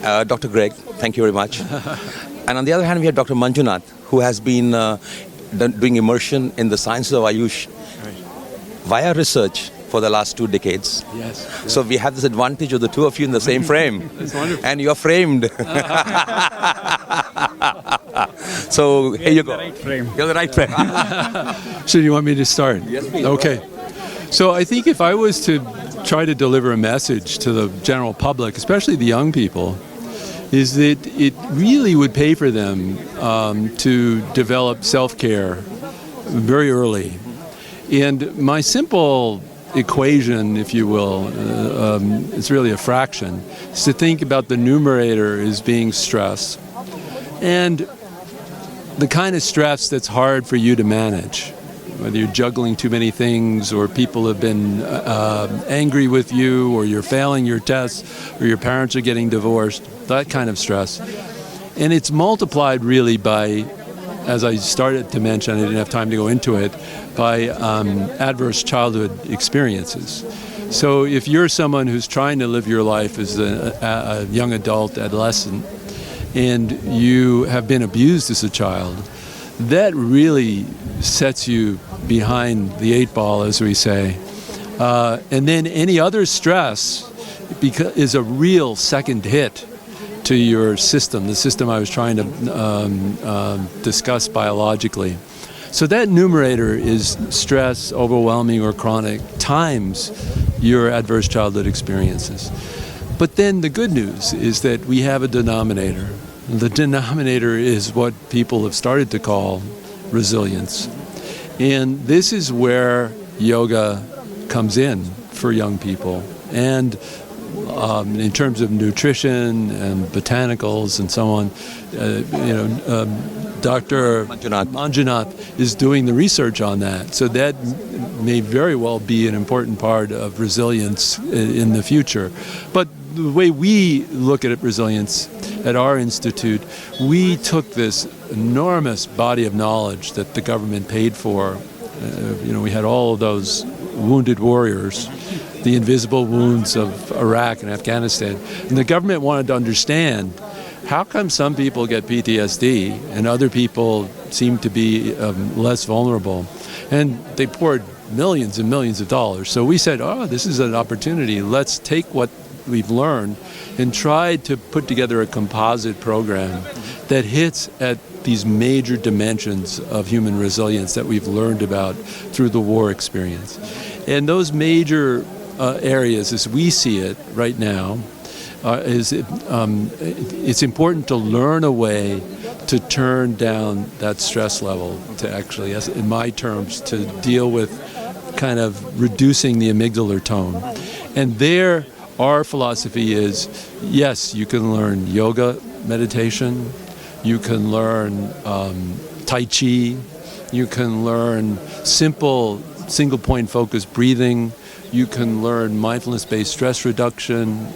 Dr. Greg, thank you very much. And on the other hand, we have Dr. Manjunath, who has been doing immersion in the sciences of Ayush via research for the last 2 decades. Yes. So we have this advantage of the two of you in the same frame. That's wonderful. And you're framed. So here you go. Right frame. You're the right frame. So do you want me to start? Yes, please. Okay. So I think if I was to try to deliver a message to the general public, especially the young people, is that it really would pay for them to develop self-care very early. And my simple equation, if you will, it's really a fraction, is to think about the numerator as being stress. And the kind of stress that's hard for you to manage, whether you're juggling too many things, or people have been angry with you, or you're failing your tests, or your parents are getting divorced, that kind of stress. And it's multiplied really by, as I started to mention, I didn't have time to go into it, by adverse childhood experiences. So if you're someone who's trying to live your life as a young adult, adolescent, and you have been abused as a child, that really sets you behind the 8 ball, as we say. And then any other stress is a real second hit to your system, the system I was trying to discuss biologically. So that numerator is stress, overwhelming or chronic, times your adverse childhood experiences. But then the good news is that we have a denominator. The denominator is what people have started to call resilience. And this is where yoga comes in for young people. And in terms of nutrition and botanicals and so on, Dr. Manjunath is doing the research on that. So that may very well be an important part of resilience in the future. But the way we look at resilience at our institute, we took this enormous body of knowledge that the government paid for. We had all of those wounded warriors, the invisible wounds of Iraq and Afghanistan. And the government wanted to understand, how come some people get PTSD and other people seem to be less vulnerable? And they poured millions and millions of dollars. So we said, this is an opportunity. Let's take what we've learned and try to put together a composite program that hits at these major dimensions of human resilience that we've learned about through the war experience. And those major areas, as we see it right now, it's important to learn a way to turn down that stress level, to actually, in my terms, to deal with kind of reducing the amygdala tone. And there, our philosophy is, yes, you can learn yoga meditation, you can learn Tai Chi, you can learn simple single-point focused breathing, you can learn mindfulness-based stress reduction.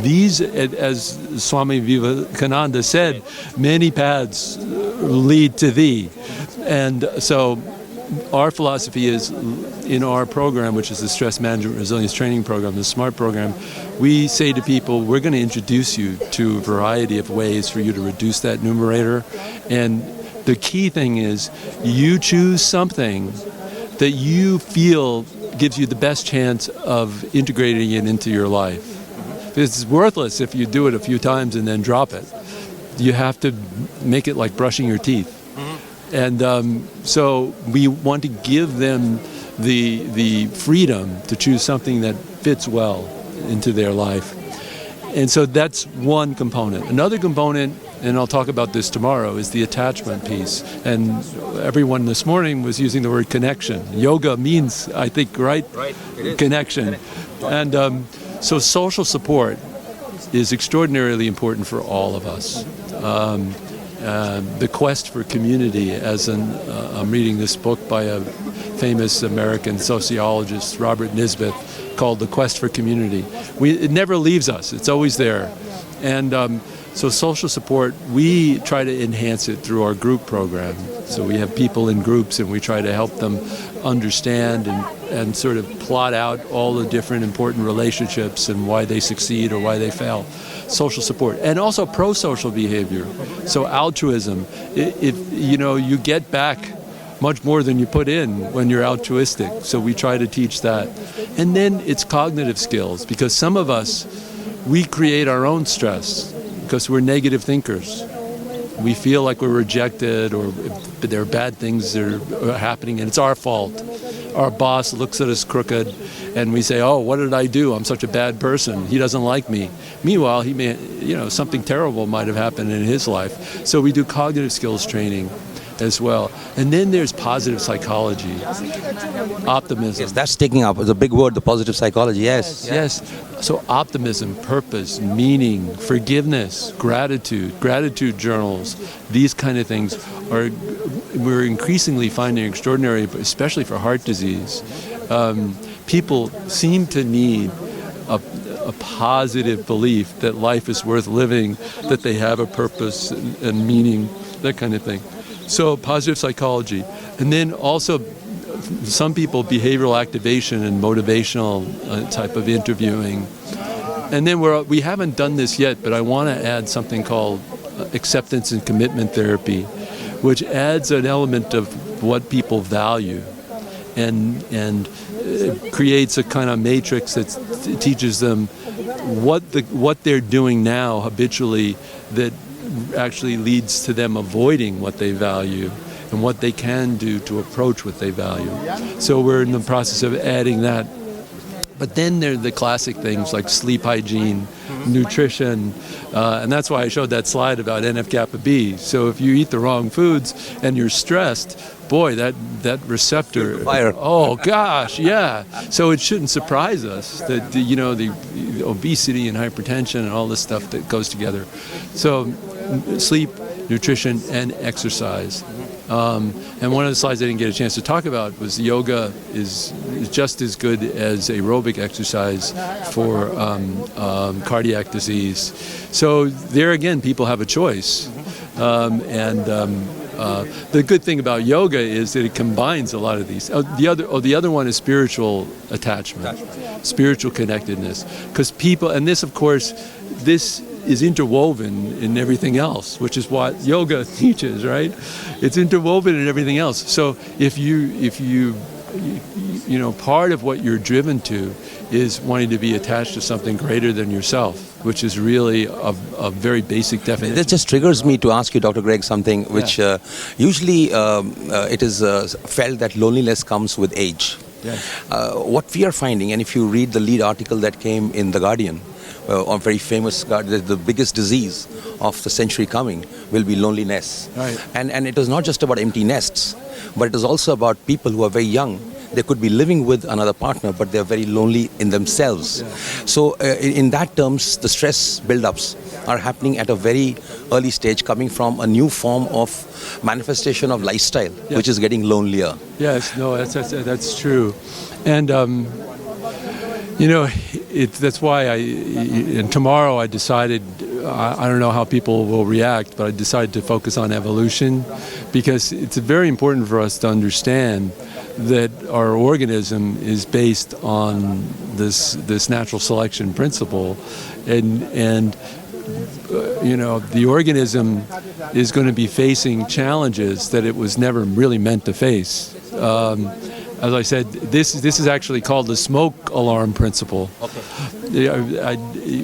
These, as Swami Vivekananda said, many paths lead to thee. And so our philosophy is, in our program, which is the Stress Management Resilience Training Program, the SMART program, we say to people, we're going to introduce you to a variety of ways for you to reduce that numerator. And the key thing is, you choose something that you feel gives you the best chance of integrating it into your life. It's worthless if you do it a few times and then drop it. You have to make it like brushing your teeth. And so we want to give them the freedom to choose something that fits well into their life. And so that's one component. Another component, and I'll talk about this tomorrow, is the attachment piece. And everyone this morning was using the word connection. Yoga means, I think, right? It is. Connection. And so social support is extraordinarily important for all of us. The quest for community, I'm reading this book by a famous American sociologist, Robert Nisbet, called The Quest for Community. It never leaves us. It's always there. And so social support, we try to enhance it through our group program. So we have people in groups and we try to help them understand and and sort of plot out all the different important relationships and why they succeed or why they fail. Social support, and also pro-social behavior. So altruism, you get back much more than you put in when you're altruistic. So we try to teach that. And then it's cognitive skills, because some of us, we create our own stress because we're negative thinkers. We feel like we're rejected, or there are bad things that are happening and it's our fault. Our boss looks at us crooked and we say, oh, what did I do? I'm such a bad person. He doesn't like me. Meanwhile, he may, something terrible might have happened in his life. So we do cognitive skills training as well. And then there's positive psychology, optimism. Yes, that's taking up the big word, the positive psychology. Yes. Yes. So optimism, purpose, meaning, forgiveness, gratitude journals, these kind of things we're increasingly finding extraordinary, especially for heart disease. People seem to need a positive belief that life is worth living, that they have a purpose and meaning, that kind of thing. So positive psychology. And then also some people, behavioral activation and motivational type of interviewing. And then we haven't done this yet, but I want to add something called acceptance and commitment therapy, which adds an element of what people value and creates a kind of matrix that teaches them what they're doing now habitually that actually leads to them avoiding what they value and what they can do to approach what they value. So we're in the process of adding that. But then there are the classic things like sleep hygiene, nutrition, and that's why I showed that slide about NF-kappa B. So if you eat the wrong foods and you're stressed, boy, that receptor, fire. Oh gosh, yeah. So it shouldn't surprise us that the obesity and hypertension and all this stuff that goes together. So sleep, nutrition, and exercise. And one of the slides I didn't get a chance to talk about was yoga is just as good as aerobic exercise for cardiac disease. So there again, people have a choice. The good thing about yoga is that it combines a lot of these. The other one is spiritual attachment, spiritual connectedness. Because people, and this of course, this is interwoven in everything else, which is what yoga teaches, right? It's interwoven in everything else. So if you part of what you're driven to is wanting to be attached to something greater than yourself, which is really a very basic definition. This just triggers me to ask you, Dr. Greg, something which usually it is felt that loneliness comes with age. Yes. What we are finding, and if you read the lead article that came in The Guardian, a very famous, the biggest disease of the century coming will be loneliness. Right. And it is not just about empty nests, but it is also about people who are very young. They could be living with another partner, but they're very lonely in themselves. Yeah. So in that terms, the stress buildups are happening at a very early stage, coming from a new form of manifestation of lifestyle, which is getting lonelier. Yes, no, that's true. And that's why and tomorrow I decided, I don't know how people will react, but I decided to focus on evolution, because it's very important for us to understand that our organism is based on this natural selection principle, and the organism is going to be facing challenges that it was never really meant to face. As I said, this is actually called the smoke alarm principle,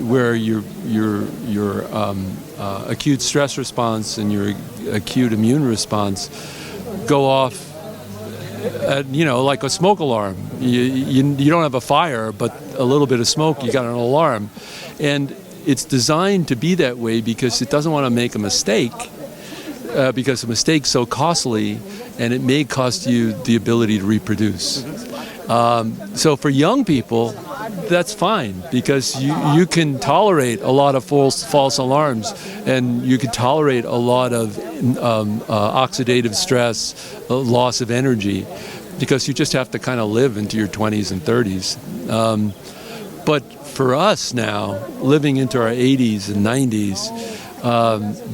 where your acute stress response and your acute immune response go off, like a smoke alarm. You don't have a fire, but a little bit of smoke, you got an alarm, and it's designed to be that way because it doesn't want to make a mistake. Because a mistake's so costly, and it may cost you the ability to reproduce. So for young people, that's fine, because you can tolerate a lot of false alarms, and you can tolerate a lot of oxidative stress, loss of energy, because you just have to kind of live into your 20s and 30s. But for us now, living into our 80s and 90s,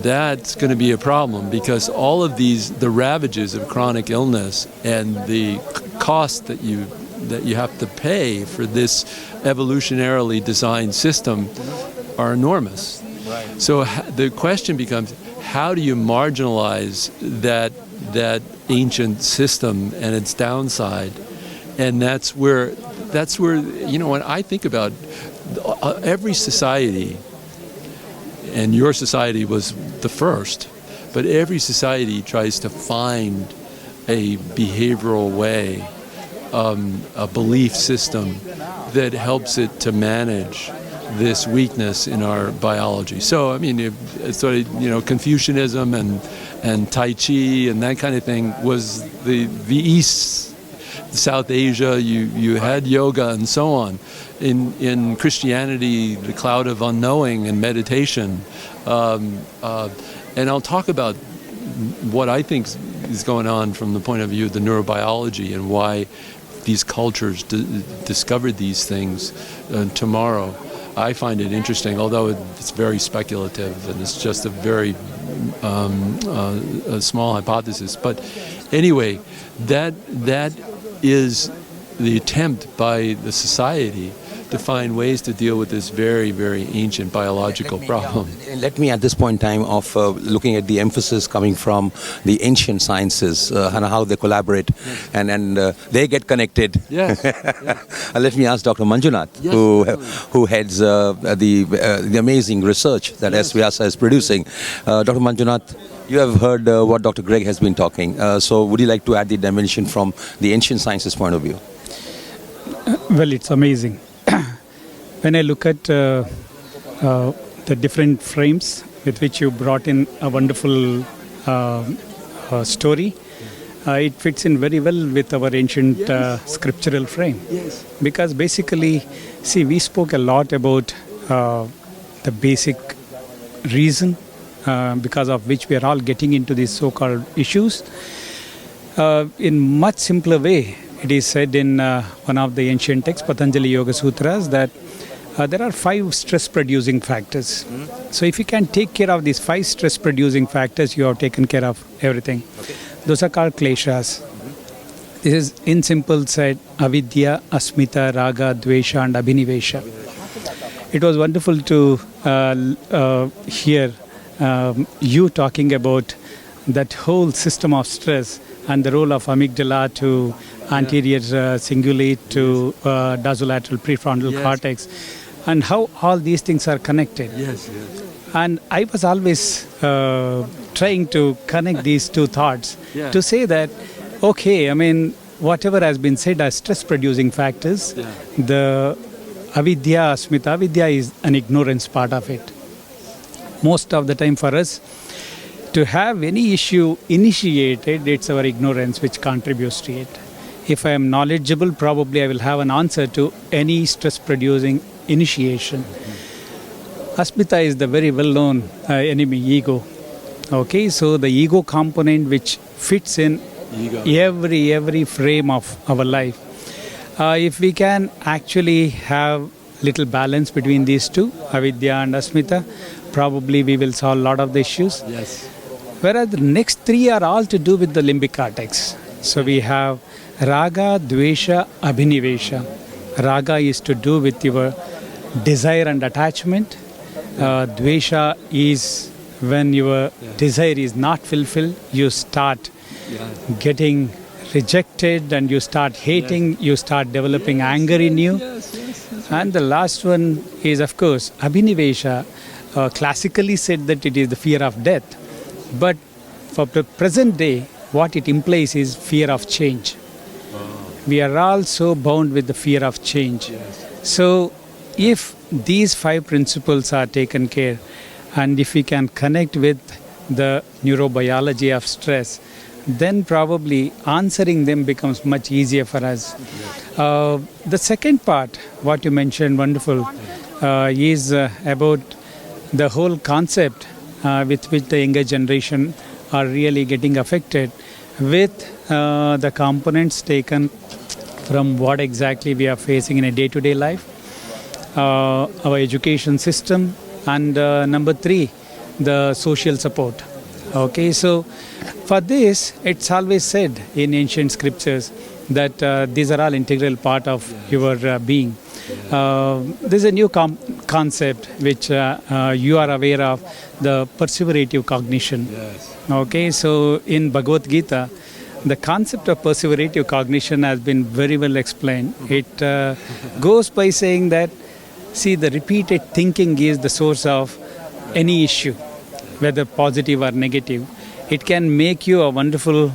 that's going to be a problem, because all of the ravages of chronic illness and the cost that you that you have to pay for this evolutionarily designed system are enormous. Right. So the question becomes, how do you marginalize that ancient system and its downside? And that's where when I think about every society, and your society was the first, but every society tries to find a behavioral way, a belief system that helps it to manage this weakness in our biology. So, I mean, Confucianism and Tai Chi and that kind of thing was the East, South Asia. You had yoga and so on. In Christianity, the cloud of unknowing and meditation. And I'll talk about what I think is going on from the point of view of the neurobiology and why these cultures discovered these things tomorrow. I find it interesting, although it's very speculative and it's just a very a small hypothesis. But anyway, that is the attempt by the society to find ways to deal with this very, very ancient biological problem. Let me, at this point in time, of looking at the emphasis coming from the ancient sciences and how they collaborate and they get connected. Yes. Let me ask Dr. Manjunath, Yes. who heads the amazing research that S-Vyasa is producing. Dr. Manjunath, you have heard what Dr. Greg has been talking. So would you like to add the dimension from the ancient sciences point of view? Well, it's amazing. When I look at the different frames with which you brought in a wonderful story, it fits in very well with our ancient scriptural frame. Yes. Because basically, see, we spoke a lot about the basic reason because of which we are all getting into these so-called issues. In much simpler way, it is said in one of the ancient texts, Patanjali Yoga Sutras, that there are 5 stress-producing factors. So if you can take care of these 5 stress-producing factors, you have taken care of everything. Okay. Those are called kleshas. This is, in simple said, avidya, asmita, raga, dvesha and abhinivesha. It was wonderful to hear you talking about that whole system of stress and the role of amygdala to anterior cingulate to dorsolateral prefrontal cortex, and how all these things are connected. Yes. And I was always trying to connect these two thoughts to say that, okay, I mean, whatever has been said as stress-producing factors, the avidya, asmita, avidya is an ignorance part of it. Most of the time for us, to have any issue initiated, it's our ignorance which contributes to it. If I am knowledgeable, probably I will have an answer to any stress-producing initiation. Asmita is the very well-known enemy, ego. Okay, so the ego component which fits in every frame of our life. If we can actually have little balance between these two, avidya and asmita, probably we will solve a lot of the issues. Yes. Whereas the next 3 are all to do with the limbic cortex. So we have raga, dvesha, abhinivesha. Raga is to do with your desire and attachment. Dvesha is when your desire is not fulfilled, you start getting rejected and you start hating, you start developing anger in you. And the last one is, of course, abhinivesha. Classically said that it is the fear of death. But for the present day, what it implies is fear of change. We are all so bound with the fear of change. So if these 5 principles are taken care, and if we can connect with the neurobiology of stress, then probably answering them becomes much easier for us. The second part, what you mentioned, wonderful, is about the whole concept with which the younger generation are really getting affected with the components taken from what exactly we are facing in a day-to-day life, our education system, and number 3, the social support. Okay, so for this, it's always said in ancient scriptures that these are all integral part of your being. There's a new concept which you are aware of, the perseverative cognition. Yes. Okay, so in Bhagavad Gita, the concept of perseverative cognition has been very well explained. It goes by saying that, see, the repeated thinking is the source of any issue, whether positive or negative. It can make you a wonderful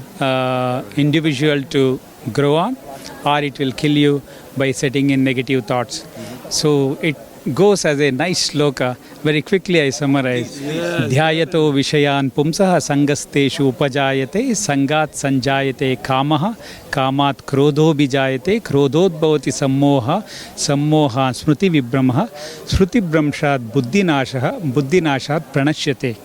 individual to grow on, or it will kill you by setting in negative thoughts. So it goes as a nice shloka. Very quickly I summarize. Dhyayato vishayan pumsaha sangasteshu upajayate sangat sanjayate kamaha kamat krodho bijayate krodhot bhavati sammoha sammoha smriti vibramah smriti bramshat buddhinashat pranashyate.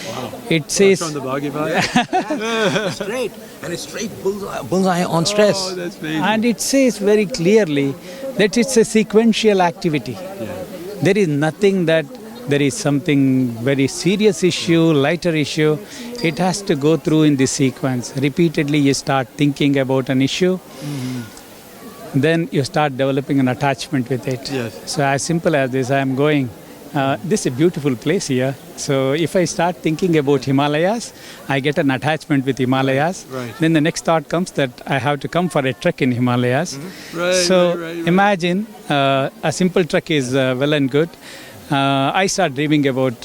Wow. It says That's from the Bhagavad. Straight. And it's straight bullseye on stress. Oh, that's amazing. and it says very clearly that it's a sequential activity. Yeah. There is nothing that there is something very serious issue, lighter issue. It has to go through in this sequence. Repeatedly you start thinking about an issue, then you start developing an attachment with it. Yes. So as simple as this, I am going, this is a beautiful place here. So if I start thinking about Himalayas, I get an attachment with Himalayas. Right. Then the next thought comes that I have to come for a trek in Himalayas. Right, So right. imagine a simple trek is well and good. I start dreaming about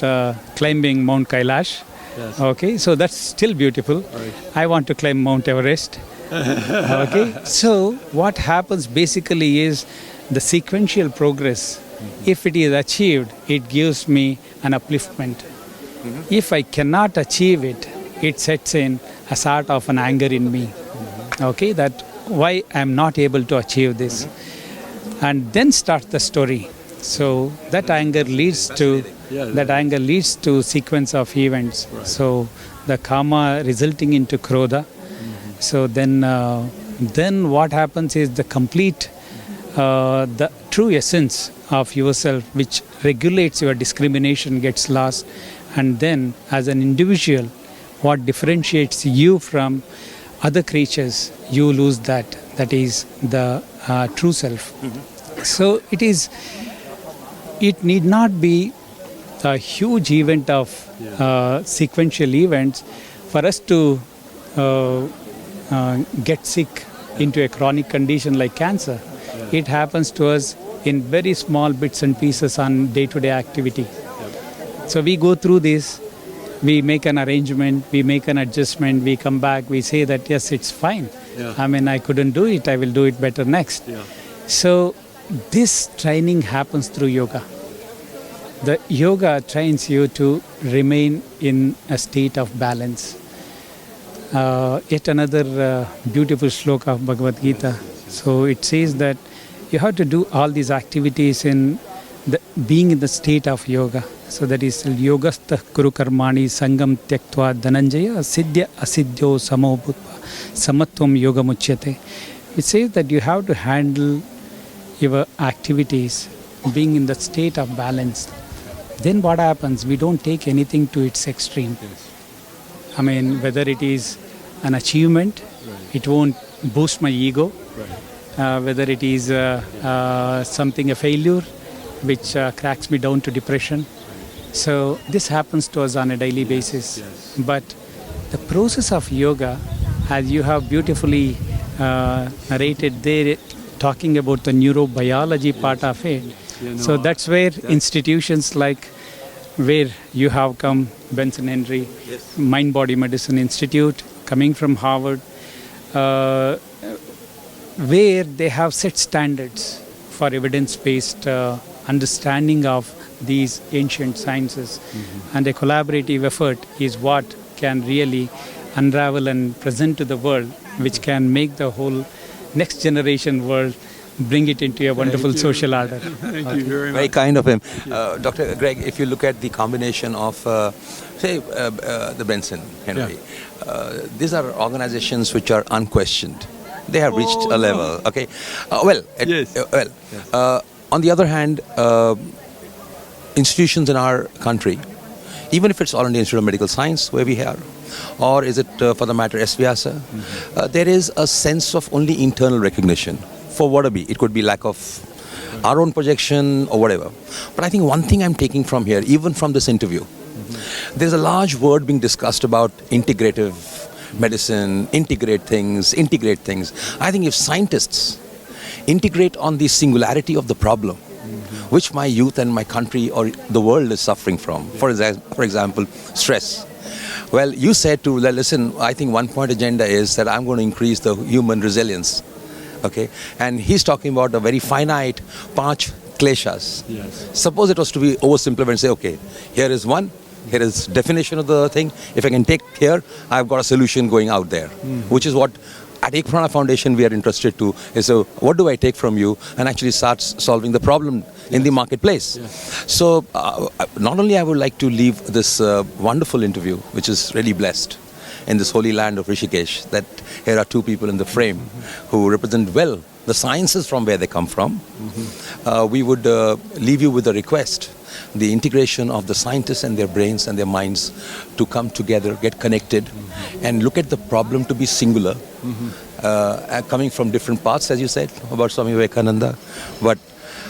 climbing Mount Kailash. Yes. Okay, so that's still beautiful. Right. I want to climb Mount Everest. Okay, so what happens basically is the sequential progress. If it is achieved, it gives me an upliftment. If I cannot achieve it, it sets in a sort of an anger in me. Okay, that why I am not able to achieve this. And then starts the story. So that anger leads to sequence of events. So the karma resulting into krodha. So then what happens is the complete, the true essence of yourself, which regulates your discrimination, gets lost. And then as an individual, what differentiates you from other creatures, you lose that. That is the true self. So it need not be a huge event of sequential events for us to get sick into a chronic condition like cancer. It happens to us in very small bits and pieces on day-to-day activity. So we go through this, we make an arrangement, we make an adjustment, we come back, we say that yes, it's fine. Yeah. I mean, I couldn't do it, I will do it better next. Yeah. So this training happens through yoga. The yoga trains you to remain in a state of balance. Yet another beautiful shloka of Bhagavad Gita. So it says that you have to do all these activities in being in the state of yoga. So that is yogastha kuru karmani sangam tyaktva dhananjaya siddhya asiddhyo samo bhutva samatvam yoga muchyate. It says that you have to handle your activities being in the state of balance. Then what happens? We don't take anything to its extreme. Yes. I mean, whether it is an achievement, it won't boost my ego. Right. Whether it is something, a failure, which cracks me down to depression. So this happens to us on a daily basis. Yes. But the process of yoga, as you have beautifully narrated there, talking about the neurobiology part of it. Yeah, no, So that's where institutions like where you have come, Benson Henry, Mind Body Medicine Institute, coming from Harvard, where they have set standards for evidence-based understanding of these ancient sciences. And a collaborative effort is what can really unravel and present to the world, which can make the whole next generation world, bring it into a wonderful social order. Thank you very much. Very kind of him. Dr. Greg, if you look at the combination of, say, the Benson, Henry, these are organizations which are unquestioned. They have reached a level, okay? Yes. On the other hand, institutions in our country, even if it's All India Institute of Medical Science, where we are or is it for the matter S-Vyasa, there is a sense of only internal recognition for whatever be. It could be lack of our own projection or whatever. But I think one thing I'm taking from here, even from this interview, there's a large word being discussed about integrative medicine, integrate things. I think if scientists integrate on the singularity of the problem, which my youth and my country or the world is suffering from, for example, stress. Well, you said to, listen, I think one point agenda is that I'm going to increase the human resilience. Okay, and he's talking about a very finite 5 kleshas. Yes. Suppose it was to be oversimplified and say, okay, here is one, here is definition of the thing. If I can take here, I've got a solution going out there, which is what at Ekprana Foundation we are interested to. Is so what do I take from you and actually start solving the problem in the marketplace. Yes. So not only I would like to leave this wonderful interview, which is really blessed, in this holy land of Rishikesh, that here are 2 people in the frame who represent well the sciences from where they come from. We would leave you with a request, the integration of the scientists and their brains and their minds to come together, get connected, and look at the problem to be singular, coming from different paths, as you said, about Swami Vivekananda. But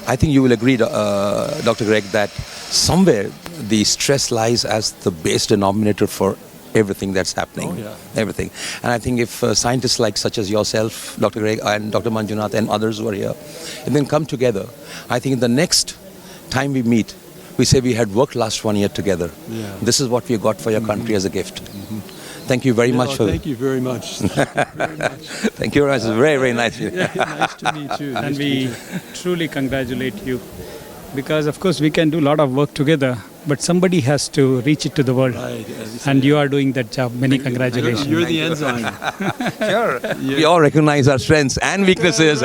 I think you will agree, Dr. Greg, that somewhere the stress lies as the base denominator for everything that's happening. Everything. And I think if scientists like such as yourself, Dr. Greg and Dr. Manjunath and others who are here, and then come together, I think the next time we meet, we say we had worked last 1 year together. This is what we got for your country as a gift. Thank you very much. Thank you very much. Thank you very much. It's very, very nice. Nice to meet you. And we truly congratulate you. Because, of course, we can do a lot of work together, but somebody has to reach it to the world. Right. And you are doing that job. Many congratulations. You're the enzyme. Sure. We all recognize our strengths and weaknesses.